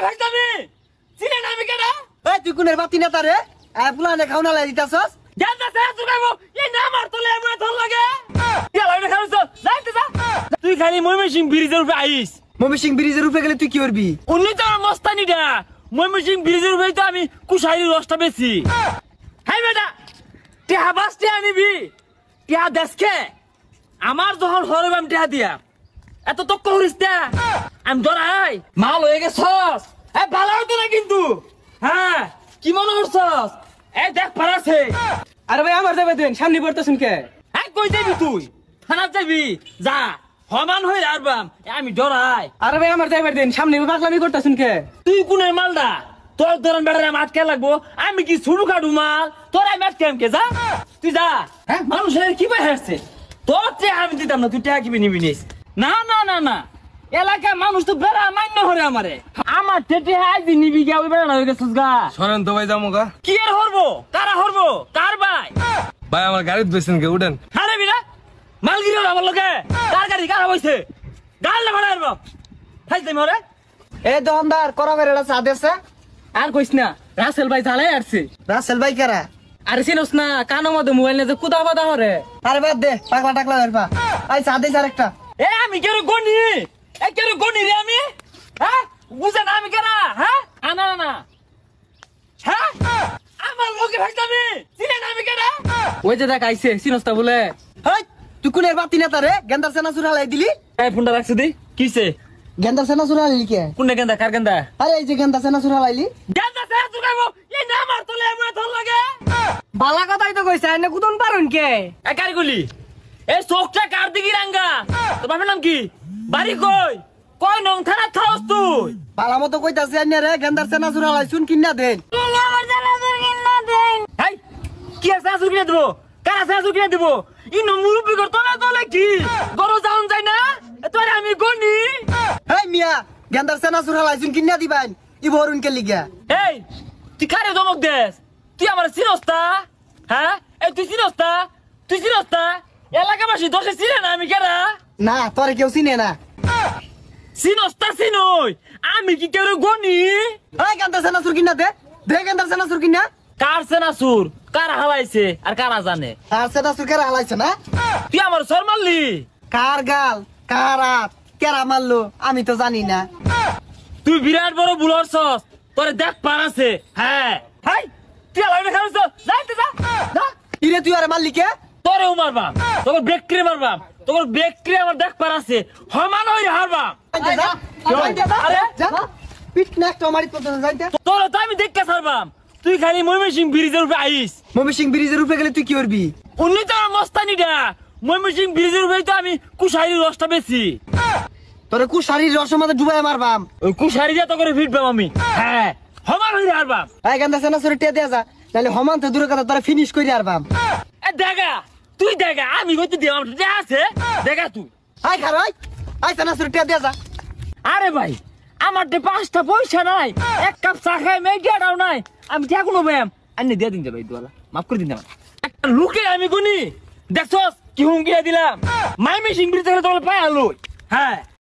লোকে ভাইতামি চিনে না আমি কেডা এই তুই কোনের বাতি নেতা রে পুলানে খাওনা লাই দিতাছস জানতা সে সুগাইবো এই না আমার তোলে এমন ধর লাগে কে লাইনে খাওছ যাইতে যা তুই খালি ময়মনসিং ব্রিজের উপরে আইস ময়মনসিং ব্রিজের উপরে গেলে তুই কি করবি উনি তো মস্তানিটা ময়মনসিং ব্রিজের উপরে তো আমি কুশাইরি রসটা বেশি হাই বেটা টিহা বাস টিহা নিবি টিহা দেশকে আমার যখন হরবে আমি টিহা দিয়া এত তো করিস আমি ধরাই মাল হয়ে গেছস ভালো হতো না কিন্তু হ্যাঁ কি মনে করছস দেখ পারাছে আরে ভাই আমার যাবে দেন সামনে পড়তেছেন কে কই যাবি তুই থানা যাবি যা হমান হয়ে আরবাম আমি ডরাই আরে ভাই আমার যাবে দেন সামনে পাগলামি করতেছেন কে তুই কোনের মালদা তোর ধরন বেড়ারে আমি আটকে লাগবো আমি কি শুরু কাটু মাল তোর আমি আটকে আমাকে যা তুই যা হ্যাঁ মানুষের কি ভাই হাসছে তোর চেয়ে আমি দিতাম না তুই টাকা কিবি নিবি নিস না না না না এলাকার মানুষ তো বেড়া মান্য হরে আমারে আমার টেটে আজ নিবি গা ওই বেড়া হয়ে গেছিস গা সরেন তো ভাই যাবো গা কি আর হরবো কারা হরবো কার ভাই ভাই আমার গাড়িতে বেছেন কে উঠেন আরে বিরা মালগিরি আমার লোকে কার গাড়ি কারা বইছে গাল না ভাড়া আরবো হাই তুমি ওরে এ দোকানদার করা বেরেলা চা দেছে আর কইস না রাসেল ভাই ঝালাই আসছে রাসেল ভাই কারা আরে চিনোস না কানো মধ্যে মোবাইল নিয়ে কুদা বাদা হরে আরে বাদ দে পাগলা টাকলা বেরবা আই চা দেছ আরেকটা আমি কেন গনি কেন গনি রে আমি হ্যাঁ বুঝে না আমি কেনা হ্যাঁ আনা না হ্যাঁ আমার লোকে ভাইতামি চিনে না আমি কেনা ওই যে দেখ আইছে চিনোস তা বলে হেই তুই কোনের বাতি নেতা রে গেন্দার সেনা সুরা লাই দিলি এই ফোনটা রাখছি দি কিছে গেন্দার সেনা সুরা লাইলি কে কোনে গেন্দা কার গেন্দা আরে এই যে গেন্দার সেনা সুরা লাইলি গেন্দা সে চুকাইবো এই না আমার তোলে এমন ধর লাগে বালা কথাই তো কইছে এনে কুদন পারুন কে এ কারিগুলি এই চোখটা কার দিকে রাঙ্গা তোর বাপের নাম কি বাড়ি কই নং থানা থাস তুই পালা মতো কইতাছে আইনে রে গেন্দার সেনা সুরা লাই শুন কিনা দেন হাই কি আর সাসুর কিনে দেবো কারা সাসুর কিনে দেবো ইনো মুরুবি কর তোলে কি গরো যাওন যায় না তোরে আমি গনি হেই মিয়া গেন্দার সেনা সুরা লাই শুন কিনা দিবেন ই বরুন কে লিগা এই তুই কারে ধমক দেস তুই আমার চিনস্তা হ্যাঁ এই তুই চিনস্তা এলাকাবাসী দোষে চিনে না আমি কেরা না তোরে কেউ চিনে না চিনস্তা চিনই আমি কি কেউ গনি এই গেন্দার সেনা সুর কিনা দে দে গেন্দার সেনা সুর কিনা কার সেনাসুর কার হালাইছে আর কারা জানে আর সেনা সুর কেরা হালাইছে না তুই আমার সর মারলি কার গাল কার হাত কেরা মারলো আমি তো জানি না তুই বিরাট বড় ভুল হরছস তোরে দেখ পারাছে হ্যাঁ হাই তুই লাইনে খাওছ যাইতে যা কিরে তুই আরে মারলি কে তোরেও মারবাম তোর বেকরে মারবাম তোর বেকরে আমার দেখ পারাছে হমান হই হারবাম আরে পিট নেক্সট আমারি তো যাইতে তোর তো আমি দেখতে ছাড়বাম তুই খালি ময়মনসিং ব্রিজের উপরে আইস ময়মনসিং ব্রিজের উপরে গেলে তুই কি করবি উনি তো আমার মস্তানিটা ময়মনসিং ব্রিজের উপরে তো আমি কুশাইরি রসটা বেশি তোরে কুশারির রসের মধ্যে ডুবাই মারবাম ওই কুশারি যা তো করে ফিটবাম আমি হ্যাঁ হমান হই হারবাম এই গেন্দা সেনা সুরে টিয়া দেয়া যা নাহলে হমান তো দূরে কথা তোরা ফিনিশ করি আরবাম দেখা তুই দেখা আমি কইতে দিলাম আছে দেখা তুই আই খারাই আই সেনা সুরে টিয়া দেয়া যা আরে ভাই আমার 5টা পয়সা নাই এক কাপ চা খাই মেঘাটাও নাই আমি ঠিক কোনো ব্যায়াম আনি দিয়ে দিন ভাই দুয়ালা মাফ করে দিন একটা লুকে আমি গুনি দেখছস কি হুমকি দিলাম মাইমি সিং ব্রিজ থেকে তোলে পায় আলো হ্যাঁ